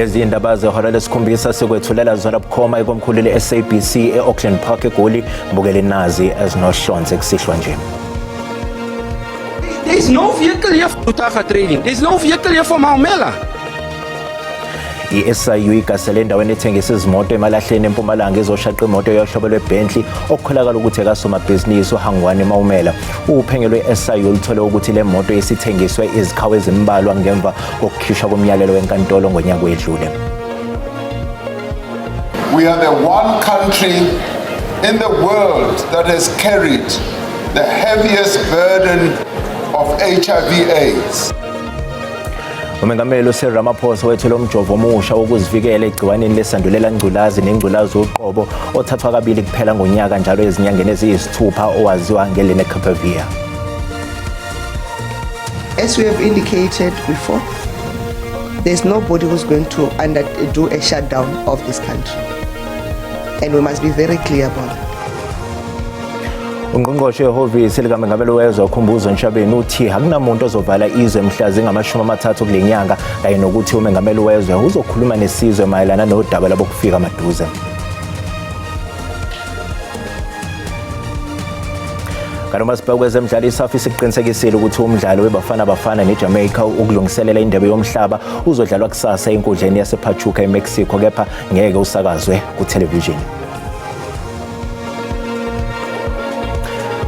Lezi indaba zehora lesikhombisa sikwethulela zona bukhoma ekomkhulu le-SABC e-Auckland Park eGoli. Mbukele nazi ezinohlonze kusihlwa nje. There is no vehicle here for Lutaka trading. There is no vehicle here for Maumela. I-SIU igasele endaweni ethengisa izimoto emalahleni eMpumalanga izoshaqa imoto yohlobo lweBentley okukholakala ukuthi akasomabhizinisi uHangwane Maumela. Uphenyo lwe-SIU luthole ukuthi le moto isithengiswe izikhawu ezimbalwa ngemva kokukhishwa komyalelo wenkantolo ngonyaka wedlule. We are the one country in the world that has carried the heaviest burden of HIV/AIDS. Umengameli uCyril Ramaphosa wethule umjovo omusha wokuzivikela egciwaneni lesandulela ngculazi nengculazi uqobo othathwa kabili kuphela ngonyaka njalo ezinyangeni eziyisithupha owaziwa ngeLenacapavir. As we have indicated before, there's nobody who's going to do a shutdown of this country, and we must be very clear about it. Ungqongqoshe ehhovisi likaMengameli wezwe uKhumbuzo Ntshavheni uthi akunamuntu ozovala izwe mhla zingama-30 kule nyanga kanye nokuthi uMengameli wezwe uzokhuluma nesizwe mayelana nodaba labokufika maduze. Kanti uMasipala wezemidlalo iSAF isiqinisekisile ukuthi umdlalo weBafana Bafana neJamaica ukulungiselela indebe yomhlaba uzodlalwa kusasa enkundleni yasePachuca eMexico kepha ngeke usakazwe kuthelevishini.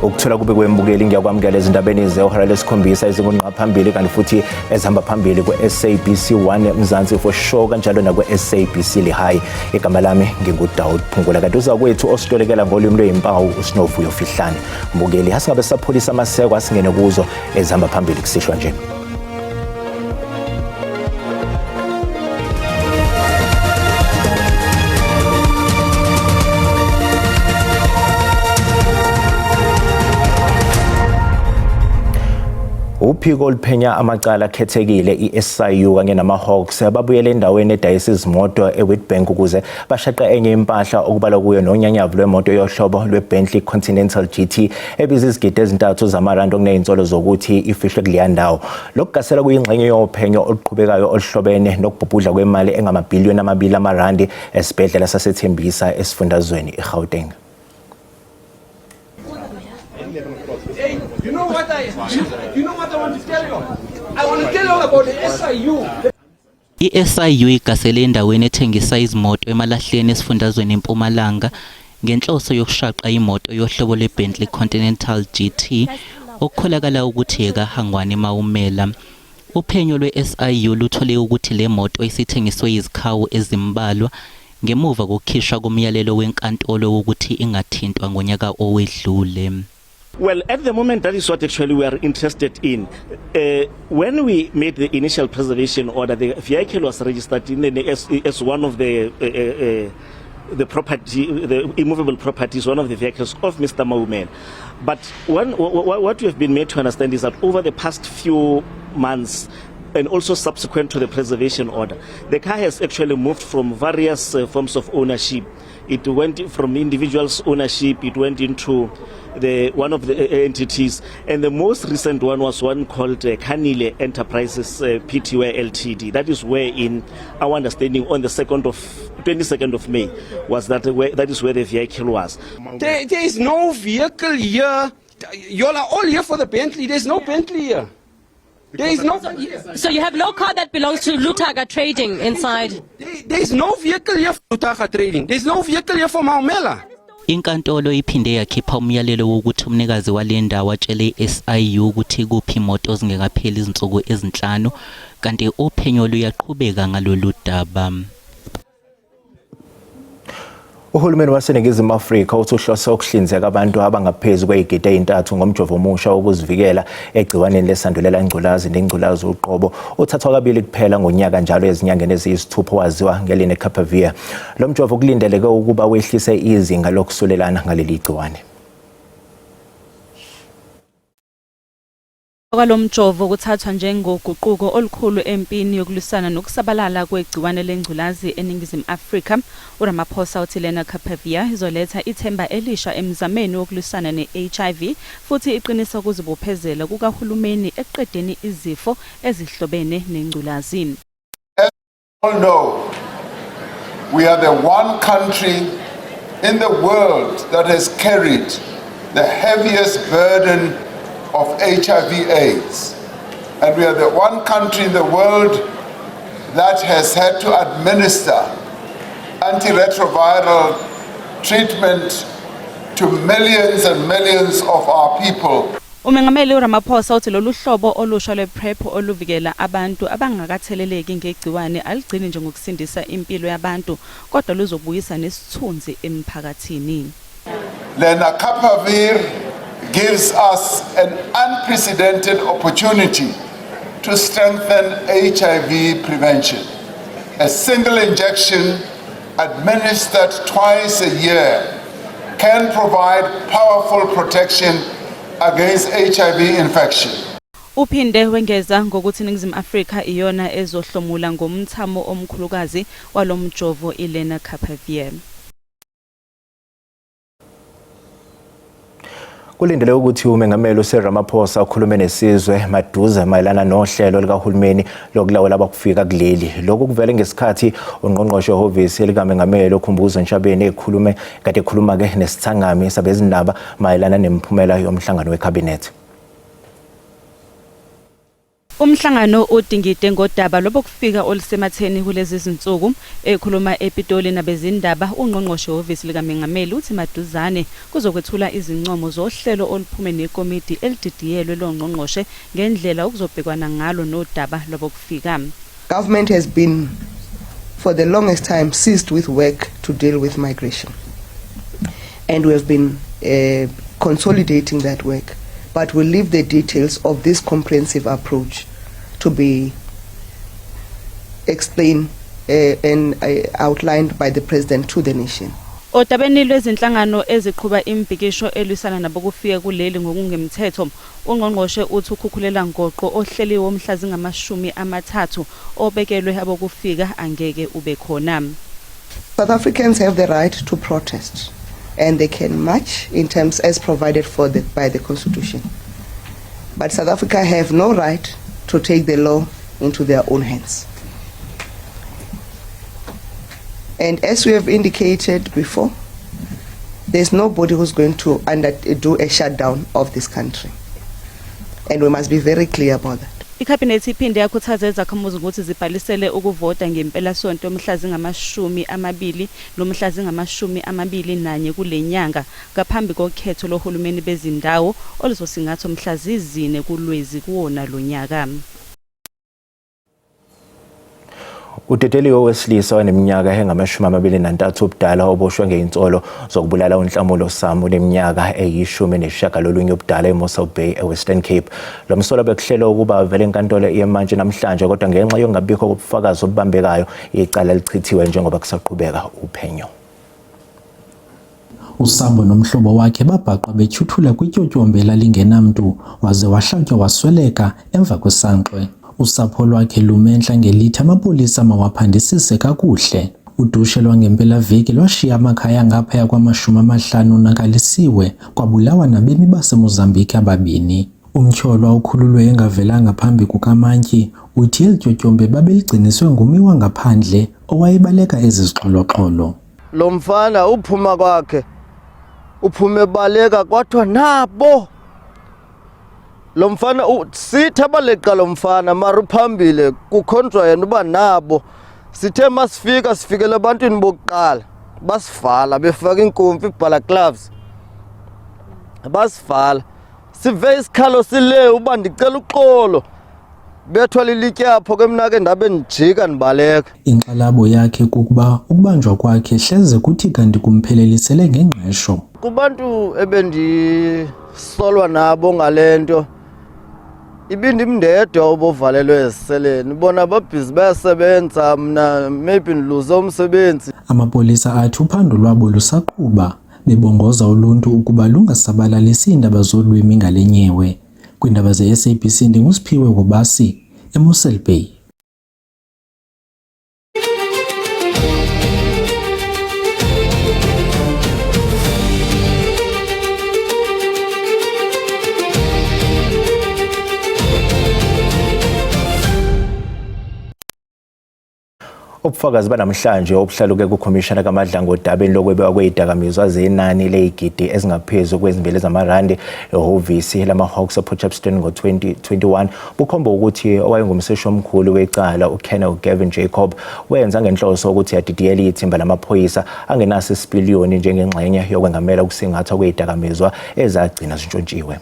Ukuthola kube kwembukeli ngiyakwamukela ezindabeni zehora lesikhombisa ezingunqa phambili kanti futhi ezihamba phambili kwe-SABC 1 Mzansi for sure kanjalo nakwe-SABC Lehigh. Igama lami nginguDaud Phungula kanti uzakwethu ositolekela ngolimi lweyimpawu uSinovuyo Fihlane. Mbukeli asingabe sapholisa amaseko asingene kuzo ezihamba phambili kusihlwa nje. Uphiko oluphenya amacala akhethekile i-SIU kanye nama-Hawks babuyele endaweni edayisa izimoto eWitbank ukuze bashaqe enye impahla okubalwa kuyo nonyanyavu lwemoto yohlobo lweBentley Continental GT ebiza izigidi ezintathu zamarandi okuney'nsolo zokuthi ifihlwe kuleya ndawo. Lokhu gasela kuyingxenye yophenyo oluqhubekayo oluhlobene nokubhubhudla kwemali engamabhiliyoni amabili amarandi esibhedlela saseThembisa esifundazweni eGauteng. You know what I want to tell you? I want to tell you about the SIU. I-SIU igasele endaweni ethengisa izimoto emalahleni esifundazweni eMpumalanga ngenhloso yokushaqa imoto yohlobo lweBentley Continental GT okukholakala ukuthi ekaHangwane Maumela. Uphenyo lwe-SIU luthole ukuthi le moto isithengiswe izikhawu ezimbalwa ngemuva kokukhishwa komyalelo wenkantolo wokuthi ingathintwa ngonyaka owedlule. Well, at the moment, that is what actually we are interested in. When we made the initial preservation order, the vehicle was registered as one of the property, the immovable properties, one of the vehicles of Mr. Maumela. But what we have been made to understand is that over the past few months, and also subsequent to the preservation order, the car has actually moved from various forms of ownership. It went from individuals' ownership, it went into one of the entities, and the most recent one was one called Kanile Enterprises Pty Ltd. That is where, in our understanding, on the 22nd of May, was that is where the vehicle was. There is no vehicle here. You all are all here for the Bentley. There is no Bentley here. There is no. So you have no car that belongs to Lutaka Trading inside? There is no vehicle here for Lutaka Trading. There is no vehicle here for Maumela. Inkantolo iphinde yakhipha umyalelo wokuthi umnikazi wale ndawo atshele i-SIU ukuthi kuphi imoto zingekapheli izinsuku ezinhlanu kanti uphenyo luyaqhubeka ngalolu daba. Uhulumeni waseNingizimu Afrika uthi uhlose ukuhlinzeka abantu abangaphezulu kwezigidi ezintathu ngomjovo omusha wokuzivikela egciwaneni lesandulela ngculazi nengculazi uqobo othathwa kabili kuphela ngonyaka njalo ezinyangeni eziyisithupha waziwa ngeLenacapavir. Lo mjovo kulindeleke ukuba wehlise izinga lokusulelana ngaleli gciwane. Kwalomjovo kuthathwa njengoguquko olukhulu empini yokulwisana nokusabalala kwegciwane lengculazi eNingizimu Afrika. uRamaphosa uthi Lenacapavir izoletha ithemba elisha emzameni wokulwisana ne-HIV futhi iqinisa ukuzibophezela kukahulumeni eqedeni izifo ezihlobene nengculazi. all know we are the one country in the world that has carried the heaviest burden of HIV/AIDS. And we are the one country in the world that has had to administer antiretroviral treatment to millions and millions of our people. Umengameli uRamaphosa uthi lolu hlobo olusha lwePrEP oluvikela abantu abangakatheleleki ngegciwane aligcini nje ngokusindisa impilo yabantu kodwa luzobuyisa nesithunzi emphakathini. Lenacapavir gives us an unprecedented opportunity to strengthen HIV prevention. A single injection administered twice a year can provide powerful protection against HIV infection. Uphinde wengeza ngokuthi iNingizimu Afrika iyona ezohlomula ngomthamo omkhulukazi walomjovo iLenacapavir. Kulindele ukuthi umengameli uRamaphosa ukhulume nesizwe maduze mayelana nohlelo likahulumeni lokulawula abakufika kuleli. Lokhu kuvele ngesikhathi ungqongqoshe wehhovisi likamengameli uKhumbuzo Ntshabeni ekhuluma ke nesithangami sabezindaba mayelana nemiphumela yomhlangano wecabinet. Umhlangano udingide ngodaba lobokufika olusematheni kulezi zinsuku ekhuluma ePitoli nabezindaba ungqongqoshe wehhovisi likamengameli uthi maduzane kuzokwethula izincomo zohlelo oluphume nekomiti elididiyelwe longqongqoshe ngendlela okuzobhekwana ngalo nodaba lobokufika. Government has been for the longest time seized with work to deal with migration, and we have been consolidating that work, but we'll leave the details of this comprehensive approach to be explained and outlined by the President to the nation. Odabeni lwezinhlangano eziqhuba imbhikisho elwisana nabokufika kuleli ngokungemthetho ungqongqoshe uthi ukhukhulela ngoqo ohleliwe omhla zingama-30 obekelwe abokufika angeke ube khona. South Africans have the right to protest and they can march in terms as provided for by the Constitution. But South Africa have no right to take the law into their own hands. And as we have indicated before, there's nobody who's going to do a shutdown of this country. And we must be very clear about that. Ikhabhinethi iphinde yakhuthaza izakhamuzi ukuthi zibhalisele ukuvota ngempelasonto mhla zingama-20 nomhla zingama-21 kulenyanga ngaphambi kokhetho lohulumeni bezindawo oluzosingathwa mhla zi-4 kuLwezi kuwona lonyaka. Uteteliwe wesilisa oneminyaka engama-23 ubudala oboshwe ngeinsolo zokubulala uNhlamulo Samu neminyaka eyi-19 ubudala eMossel Bay eWestern Cape. Lo msolo bekuhlelwe ukuba vele enkantolo yemanje namhlanje kodwa ngenxa yokungabikho kobufakazi obubambekayo icala lichithiwe njengoba kusaqhubeka uphenyo. uSambo nomhlobo wakhe babhaqwa betyhuthula kwityotyombe elalingena-mntu waze wahlatywa wasweleka emva kwesankxwe. Usapho lwakhe lumenhla ngelithi amapolisa mawaphandisise kakuhle. Udushe lwangempelaveki lwashiya amakhaya ngaphaya kwama-50 onakalisiwe kwabulawa nabemi baseMozambique ababini. Umtyholwa ukhululwe engavelanga phambi kukamantyi uthi eli tyotyombe babeligciniswe ngumi wangaphandle owayebaleka ezi zixholo-xholo. Lo mfana uphuma kwakhe uphume baleka kwathiwa nabo lo mfana sithe baleqa lo mfana maruphambile kukhonjwa yena uba nabo sithe sifikele ebantwini bokuqala basivala befaka inkomfi ibhala gloves basivala sive isikhalo sile uba ndicela uxolo bethwala ilityapho ke mna ke ndabe ndijika ndibaleka. Inkxalabo yakhe kukuba ukubanjwa kwakhe hleze kuthi kanti kumphelelisele ngengqesho. Kubantu ebendisolwa nabo ngalento ibindimndedwa obovalelwe eziseleni bona babhizi bayasebenza mna maybe ndiluze umsebenzi. Amapolisa athi uphando lwabo lusaqhuba bebongoza uluntu ukuba lungasabalalisi iindaba zolwimi ngale nyewe. Kwiindaba ze-SABC ndinguSiphiwe Wobasi eMossel Bay. ubufakazi banamhlanje obuhlaluke kukhomishana kaMadlanga odabeni lokwebiwa kwezidakamizwa zenani lezigidi ezingaphezulu kwezimbili zamarandi ehhovisi lama-Hawks ePortshepstone ngo-2021 bukhomba ukuthi owayengumseshi omkhulu wecala uKenneth Gavin Jacob wenza ngenhloso ukuthi yadidiyela ithimba lamaphoyisa angenaso isipiliyoni njengengxenye yokwengamela ukusingathwa kwezidakamizwa ezagcina zintshontshiwe.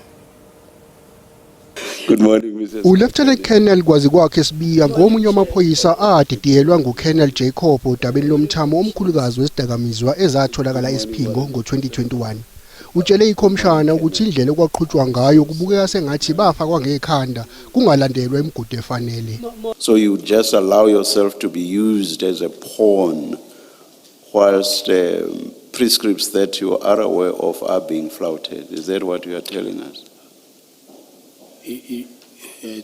Good morning, Mrs. uLieutenant Colonel kwazi kwakhe Sibiya ngomunye wamaphoyisa adidiyelwa nguKolonel Jacob odabeni lomthamo omkhulukazi wesidakamizwa ezatholakala eSiphingo ngo-2021. Utshele ikhomishana ukuthi indlela okwaqhutshwa ngayo kubukeka sengathi bafakwa ngekhanda kungalandelwa imigudu efanele. So you just allow yourself to be used as a pawn whilst prescripts that you are aware of are being flouted. Is that what you are telling us?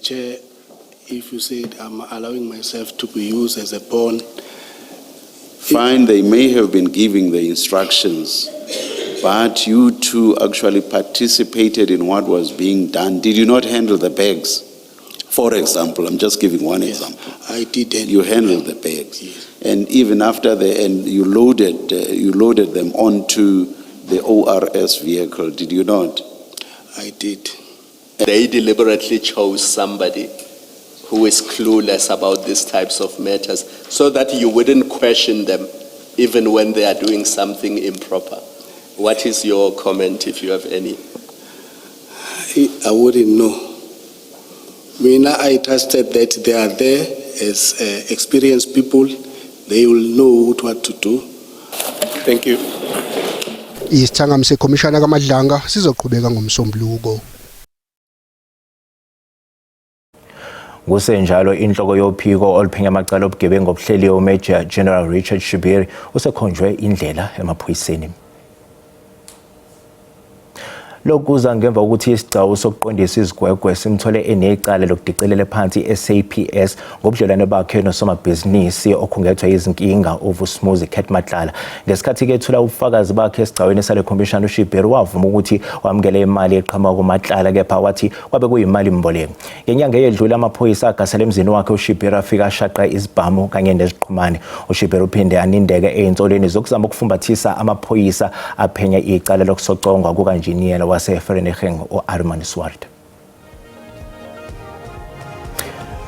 Chair, if you said I'm allowing myself to be used as a pawn. Fine, they may have been giving the instructions, but you two actually participated in what was being done. Did you not handle the bags? For example, I'm just giving one example. I did. You handled the bags. Yes. And even after you loaded them onto the ORS vehicle, did you not? I did. They deliberately chose somebody who is clueless about these types of matters so that you wouldn't question them even when they are doing something improper. What is your comment, if you have any? I wouldn't know. I trusted that they are there as experienced people. They will know what to do. Thank you. Isithangami sekhomishana kaMadlanga sizoqhubeka ngomsombuluko. Kusenjalo inhloko yophiko oluphenya amacala obugebengu obuhleliwe uMajor General Richard Shibiri usekhonjwe indlela emaphoyiseni. Lokuza ngemva ukuthi isigcawu sokuqondisa izigwegwe simthole enecala lokudicelela phansi SAPS ngobudlelwane bakhe nosomabhizinisi okhungethwe izinkinga uVusumuzi Khetmadlala. Ngesikhathi kethula ubufakazi bakhe esigcawini sale commissioner uShibiri wavuma ukuthi wamukele imali eqhamuka kuMatlala kepha wathi kwabe kuyimali imboleko. Ngenyanga eyedlule amaphoyisa agasela emzini wakhe uShibiri afika ashaqa izibhamu kanye neziqhumane. uShibiri uphinde anindeke einsolweni zokuzama ukufumbathisa amaphoyisa aphenya icala lokusocongwa kukanjiniyela Vereeniging Armand Swart.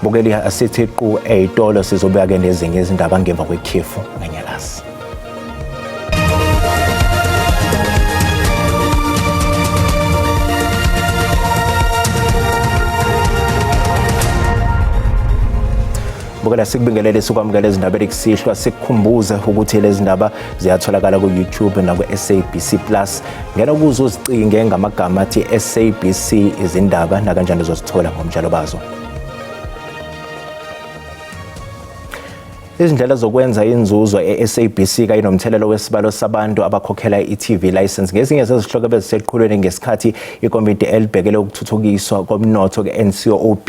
Bukeli asithi qu eyitolo sizobeka nezinye izindaba ngemva kwekhefu nganyakazi. Bukela sikubingelele sikwamukela izindaba ezikusihlwa sikukhumbuze ukuthi lezi ndaba ziyatholakala ku YouTube na ku SABC Plus. Ngena ukuze uzicinge ngamagama athi SABC izindaba na kanjani uzozithola ngomjalo bazo. Izindlela zokwenza inzuzo eSABC kanye nomthelelo wesibalo sabantu abakhokhela iTV license ngezinye zezihloko ebeziseqhulwini ngesikhathi ikomiti elibhekele ukuthuthukiswa komnotho ke-NCOP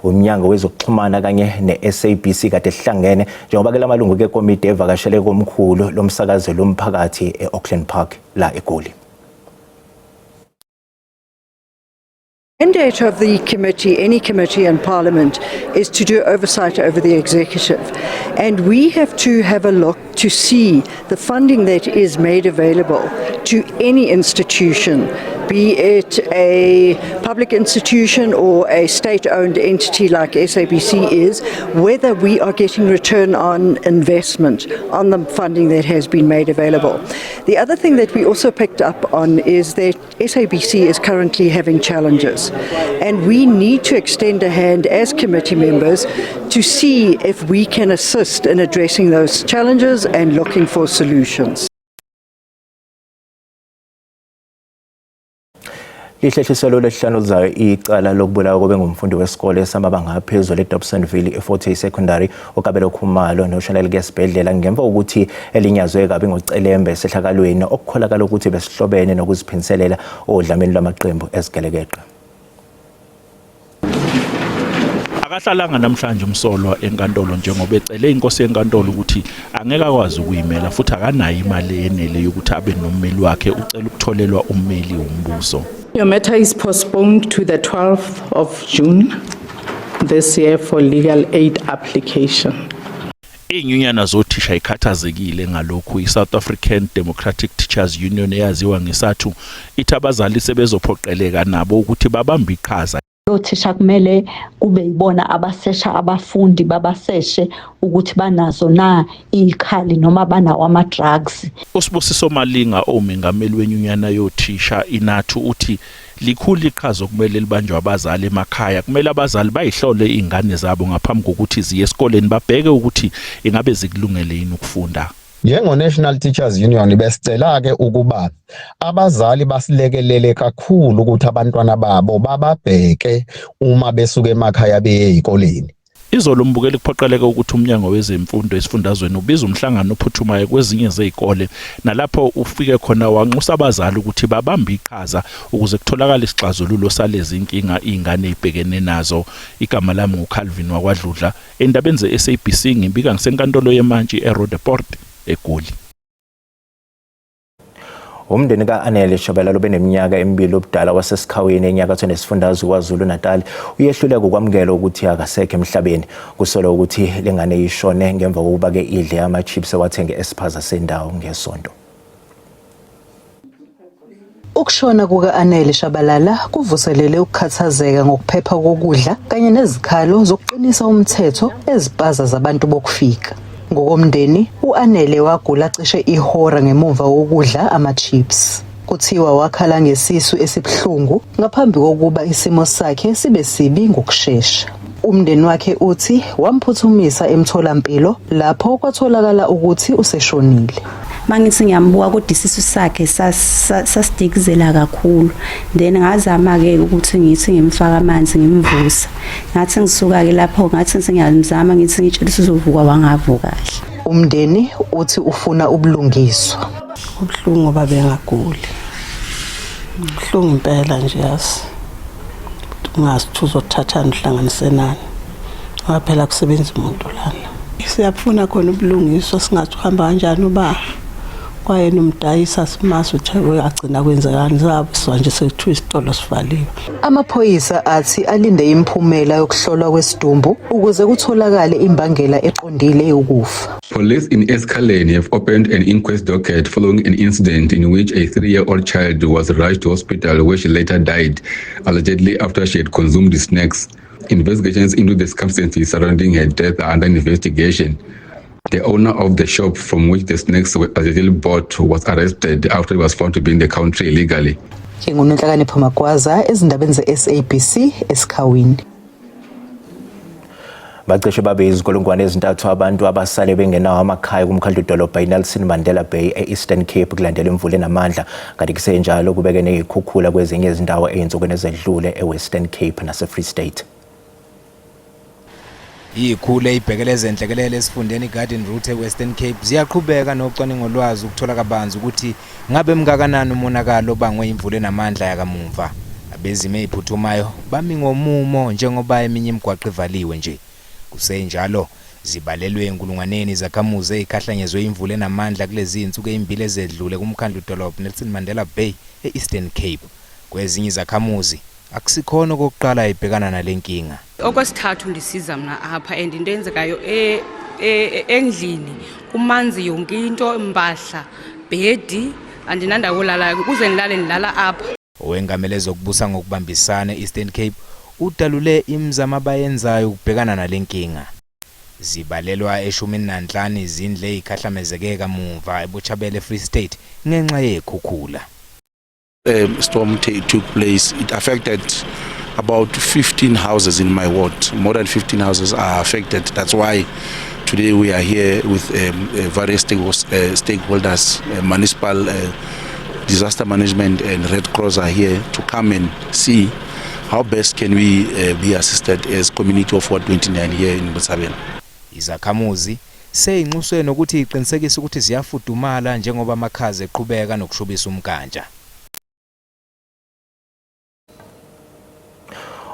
umnyango wezokuxhumana kanye neSABC kade hlangene njengoba ke lamalungu kekomiti evakashele komkhulu lomsakazo lomphakathi eAuckland Park la eGoli. The mandate of the committee, any committee in Parliament, is to do oversight over the executive. And we have to have a look to see the funding that is made available to any institution, be it a public institution or a state-owned entity like SABC is, whether we are getting return on investment on the funding that has been made available. The other thing that we also picked up on is that SABC is currently having challenges, and we need to extend a hand as committee members to see if we can assist in addressing those challenges and looking for solutions. Lihlehliselo lesihlanu lizayo icala lokubulawa kobe ngumfundi wesikole samabanga aphezulu eDobsonville eFort Secondary uKabelo Khumalo noshonele kesibhedlela ngemva ukuthi elinyazwe kabi ngocelembe sehlakalweni okukholakala ukuthi besihlobene nokuziphinselela odlameni lwamaqembu esigelekeqe. Akahlalanga namhlanje umsolwa enkantolo njengoba ecele inkosi yenkantolo ukuthi angeke akwazi ukuyimela futhi akanayo imali enele yokuthi abe nommeli wakhe ucela ukutholelwa ummeli wombuso. Your matter is postponed to the 12th of June this year for legal aid application. Inyunyana zothisha ikhathazekile ngalokhu iSouth African Democratic Teachers Union eyaziwa ngesathu ithi abazali sebezophoqeleka nabo ukuthi babambe iqhaza. Othisha kumele kube yibona abasesha abafundi babaseshe ukuthi banazo na ikhali noma banawo ama drugs. uSibusiso Malinga omengameli wenyunyana yothisha inathu uthi likhulu iqhaza kumele libanjwe abazali emakhaya kumele abazali bayihlole izingane zabo ngaphambi kokuthi ziye esikoleni babheke ukuthi ingabe zikulungele yini ukufunda. Njengo-National Teachers Union besicela-ke ukuba abazali basilekelele kakhulu ukuthi abantwana babo bababheke uma besuka emakhaya beye ezikoleni. Izolo mbukeli kuphoqeleka ukuthi umnyango wezemfundo esifundazweni ubiza umhlangano ophuthumayo kwezinye zezikole nalapho ufike khona wanxusa abazali ukuthi babambe iqhaza ukuze kutholakale isixazululo salezi inkinga izingane ezibhekene nazo. Igama lami nguCalvin wakwaDludla endabeni zeSABC ngimbika ngisenkantolo yemantshi eRoodeport eGoli. Umndeni kaAnele Shabalala beneminyaka emibili obudala wasesikhawini enyakatho nesifundazwe kwaZulu Natal uyehluleka ukwamukela ukuthi akasekho emhlabeni kusolwa ukuthi lengane ishone ngemva kokuba ke idle ama chips ewathenga esiphaza sendawo ngesonto. Ukushona kukaAnele Shabalala kuvuselele ukukhathazeka ngokuphepha kokudla kanye nezikhalo zokuqinisa umthetho eziphaza zabantu bokufika. Ngokomndeni, uAnele wagula cishe ihora ngemuva kokudla ama-chips. Kuthiwa wakhala ngesisu esibhlungu ngaphambi kokuba isimo sakhe sibe sibi ngokusheshsha. Umndeni wakhe uthi wamphuthumisa emtholampilo lapho kwatholakala ukuthi useshonile. Mangithi ngiyambuka kodwa isisu sakhe sasidikizela kakhulu. Then ngazama ke ukuthi ngithi ngimfaka amanzi ngimvusa. Ngathi ngisuka ke lapho ngathi ngiyazama ngithi ngitshela sizovuka wangavuka kahle. Umndeni uthi ufuna ubulungiswa. Ubhlungu ngoba bengaguli. Ubhlungu impela nje yasi. Ungasithuza uthatha nhlanganise nani. Ngaphela kusebenza umuntu lana. Siyafuna khona ubulungiswa singathi uhamba kanjani uba kwayena umdayisa simazi ukuthi agcina kwenzekani zabo sonje sekuthiwa isitolo sivaliwe. Amaphoyisa athi alinde imphumela yokuhlolwa kwesidumbu ukuze kutholakale imbangela eqondile yokufa. Police in Escalene have opened an inquest docket following an incident in which a 3-year-old child was rushed to hospital where she later died, allegedly after she had consumed snacks. Investigations into the circumstances surrounding her death are under investigation. The owner of the shop from which the snacks were allegedly bought was arrested after he was found to be in the country illegally. Ngingunenhlakani Phumagwaza ezindabeni zeSABC esikhawini. Bacishe babe izinkulungwane ezintathu abantu abasale bengenawo amakhaya kumkhandlu dolobha iNelson Mandela Bay eEastern Cape kulandela imvula enamandla kanti kusenjalo kubeke nezikhukhula kwezinye izindawo ezinsukwini ezedlule eWestern Cape naseFree State. Ikhule ibhekeleze enhlekelele esifundeni Garden Route eWestern Cape ziyaqhubeka nocwaningo lwazi ukuthola kabanzi ukuthi ngabe mngakanani umonakalo bangwe imvula enamandla yakamuva. Abezime iphuthumayo bami ngomumo njengoba eminye imigwaqo ivaliwe nje. Kusenjalo zibalelwe enkulungwaneni zakhamuzi ezikhahlanyezwe imvula enamandla kulezi insuku ezimbili ezedlule kumkhandlu dolobha Nelson Mandela Bay eEastern Cape. Kwezinye izakhamuzi akusikhona kokuqala ibhekana nalenkinga. Okwesithathu ndisiza mina apha and into enzekayo endlini kumanzi yonke into impahla bedi andinanda kulala kuze nilala apha. Owengamele zokubusa ngokubambisana eEastern Cape udalule imizamo abayenzayo ukubhekana nalenkinga. Zibalelwa e15 izindle ezikhahlamezeke kamuva eBuchabelo Free State ngenxa yekhukhula. Storm took place. It affected about 15 houses in my ward. More than 15 houses are affected. That's why today we are here with various stakeholders, municipal disaster management and Red Cross are here to come and see how best can we be assisted as community of Ward 29 here in Botshabelo. Izakhamuzi seyinxuswe nokuthi iqinisekise ukuthi ziyafudumala njengoba amakhaza eqhubeka nokushubisa umkantja.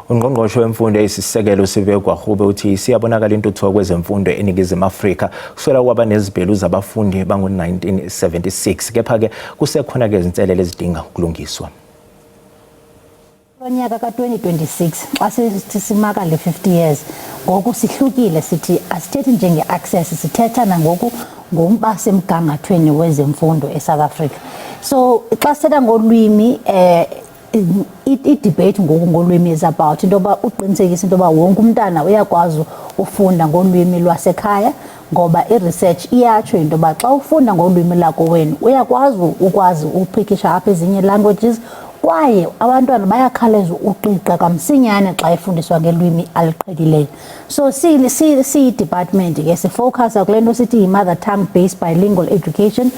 Ungqongqoshe wemfundo eyisisekelo uSive Gwagube uthi siyabonakala intuthuko kwezemfundo eNingizimu Afrika kuswela kwaba nezibhelu zabafundi bango-1976 kepha ke kusekhona ke izinselelo ezidinga ukulungiswa. Onyaka ka-2026 xa sithi simaka le 50 years ngoku sihlukile sithi asithethi njenge-access sithetha nangoku ngomba semgangathweni wezemfundo eSouth Africa. So xa sithetha ngolwimi i-debate ngoku ngolwimi is about into yoba uqinisekisa into yoba wonke umntana uyakwazi ufunda ngolwimi lwasekhaya ngoba i-research iyatsho into yoba xa ufunda ngolwimi lakho wena ukwazi uphikisha apha ezinye languages kwaye abantwana bayakhawuleza uqiqa kamsinyane xa efundiswa ngelwimi aliqhelileyo. So si-department ke sifocusa kule nto sithi yi-mother tongue based bilingual education.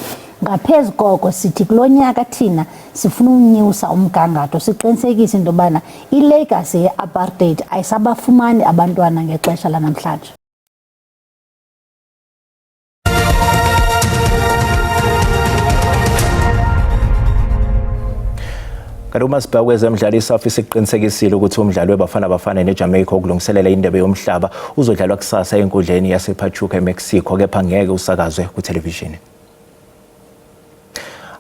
Ngaphezu koko sithi kulo nyaka thina sifuna unyusa umgangatho siqinisekise into yobana ilegacy ye-apartheid ayisabafumani abantwana ngexesha lanamhlanje. Kanti uma sibheka kwezemidlalo iSouth isiqinisekisile ukuthi umdlalo weBafana Bafana neJamaica okulungiselela indebe yomhlaba uzodlalwa kusasa enkundleni yasePachuca eMexico kepha ngeke usakazwe kuthelevishini.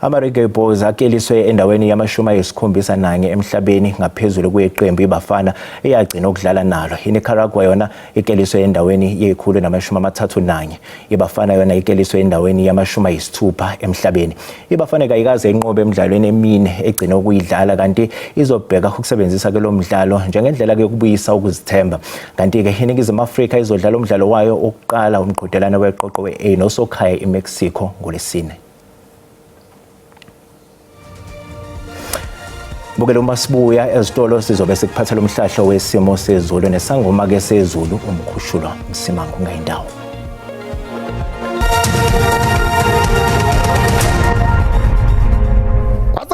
Ama-Reggae Boys akeliswe endaweni yama-71 emhlabeni ngaphezulu kweqembu iBafana eyagcina ukudlala nalo. INicaragua yona ikeliswe endaweni ye-131. iBafana yona ikeliswe endaweni yama-60 emhlabeni. iBafana kayikaze inqobe emidlalweni emine egcina ukuyidlala kanti izobheka ukusebenzisa ke lo mdlalo njengendlela yokubuyisa ukuzithemba. Kanti-ke iNingizimu Afrika izodlala umdlalo wayo oqala umqhudelano weqoqo we-A nosokhaya eMexico ngoLwesine. Bukela uma sibuya ezitolo sizobe sikuphathela umhlahlo wesimo sezulu nesangoma ke sezulu umkhushulo Msimangu ngayindawo.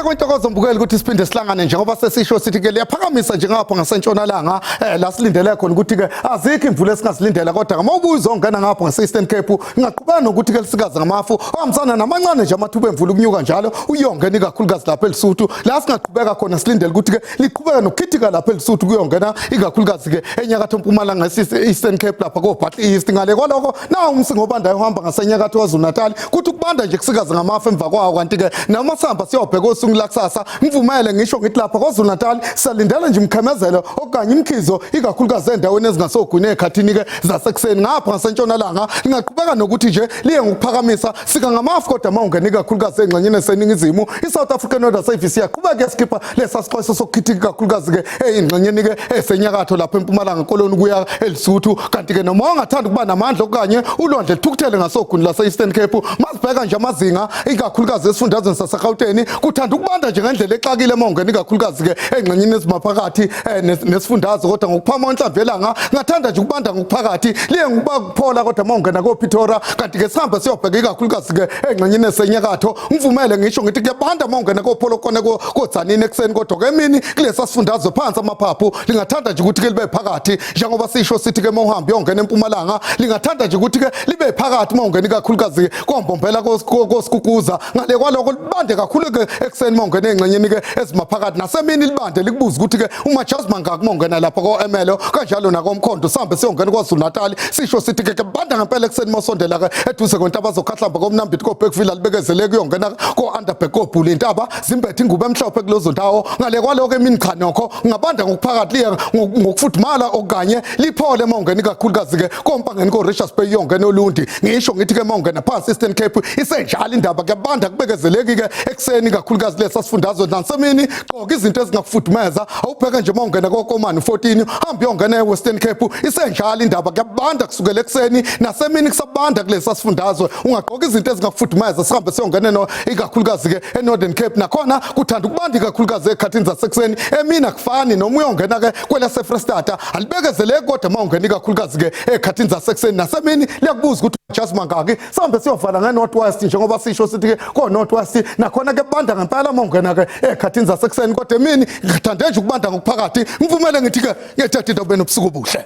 Kwintokozo mbukeli ukuthi siphinde sihlangane njengoba sesisho sithi ke liyaphakamisa njengapha ngasentshonalanga la silindele khona ukuthi ke azikho imvula esingasilindela kodwa uma ubuzo ongena ngapha ngase-Eastern Cape ngaqhubeka nokuthi ke lisikaze ngamafu ohambisana namancane nje amathuba emvula ukunyuka njalo uyongena ikakhulukazi lapha eLesotho la singaqhubeka khona silindele ukuthi ke liqhubeka nokukhithika lapha eLesotho kuyongena ikakhulukazi ke enyakatho mpumalanga nge-Eastern Cape lapha ko-Battle East ngale kwaloko nawo umsingo obandayo ohamba ngasenyakatho KwaZulu-Natal kuthi ukubanda nje kusikaze ngamafu emva kwawo kanti ke namasamba siyobheka osuku lakusasa ngivumele ngisho ngithi lapha KwaZulu-Natal salindela nje umkhemezelo okanye imkhizo ikakhulukazi endaweni ezingasogwini ekhathini ke zasekuseni ngapha ngasentshonalanga lingaqhubeka nokuthi nje liye ngokuphakamisa sika ngamafu kodwa mawungena ikakhulukazi engxenyeni eseningizimu iSouth African Weather Service yaqhubeka yasikhipha lesasixwayiso sokukhithika ikakhulukazi ke engxenyeni ke esenyakatho lapha empumalanga koloni kuya eLesotho kanti ke noma ungathanda ukuba namandla okanye ulwandle lithukuthele ngasogwini lase-Eastern Cape masibheka nje amazinga ikakhulukazi esifundazweni saseGauteng kuthanda ukubanda nje ngendlela exakile mawungena ikakhulukazi ke engxenyeni ezimaphakathi nesifundazwe kodwa ngokuphama inhlamvu yelanga ngathanda nje ukubanda ngokuphakathi liye ngokuba kuphola kodwa mawungena koPitora kanti ke sihambe siyobheka ikakhulukazi ke engxenyeni esenyakatho ngivumele ngisho ngithi kuyabanda mawungena koPholo kone koDzanini ekuseni kodwa ke emini kulesa sifundazwe phansi amaphaphu lingathanda nje ukuthi ke libe phakathi njengoba sisho sithi ke mawuhambe yongena empumalanga lingathanda nje ukuthi ke libe phakathi mawungena ikakhulukazi kombombela koSikukuza ngale kwaloko libande kakhulu ke ekuseni mawungena engxenyeni ke ezimaphakathi nasemini libande likubuza ukuthi ke uMajazi Mangaka mawungena lapha koEmelo kanjalo nakoMkhondo sihambe siyongena KwaZulu-Natal sisho sithi ke banda ngempela ekuseni mawusondela ke eduze kwentaba zokhahlamba koMnambiti koBergville libekezele kuyongena koUnderberg koBhuli intaba zimbethe ingubo emhlophe kulozo ndawo ngale kwaloko emini cha nokho ngabanda ngokuphakathi liye ngokufudumala okanye liphole mawungena ikakhulukazi ke kompangeni koRichards Bay yongena oLundi ngisho ngithi ke mawungena phansi Eastern Cape isenjalo indaba kuyabanda kubekezeleki ke ekuseni kakhulukazi lesa sifundazwe nasemini qoka izinto ezingakufudumeza awubheka nje mawungena koKomani 14 hambe yongena eWestern Cape isenjalo indaba kuyabanda kusukela ekuseni nasemini kusabanda kulesa sifundazwe ungaqoka izinto ezingakufudumeza sihambe siyongena no ikakhulukazi ke eNorthern Cape nakhona kuthanda ukubanda ikakhulukazi ekhathini zasekuseni emini akufani noma uyongena ke kwelase Freestata alibekezeleki kodwa mawungena ikakhulukazi ke ekhathini zasekuseni nasemini liyakubuza ukuthi Majazi Mangaka sihambe siyovala ngeNorth West njengoba sisho sithi ke koNorth West nakhona ke banda ngempela mawungena ke ekhathini zasekuseni kodwa emini ngithande nje ukubanda ngokuphakathi ngivumele ngithi ke ngiyathatha into benobusuku obuhle.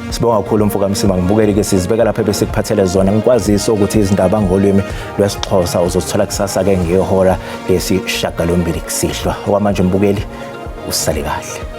Sibonga kakhulu Mfuka Msimangu ngibukeli ke sizibeka lapha bese kuphathele zona ngikwazisa ukuthi izindaba ngolwimi lwesiXhosa uzosithola kusasa ke ngehora lesi 8 kusihlwa okwamanje mbukeli usale kahle.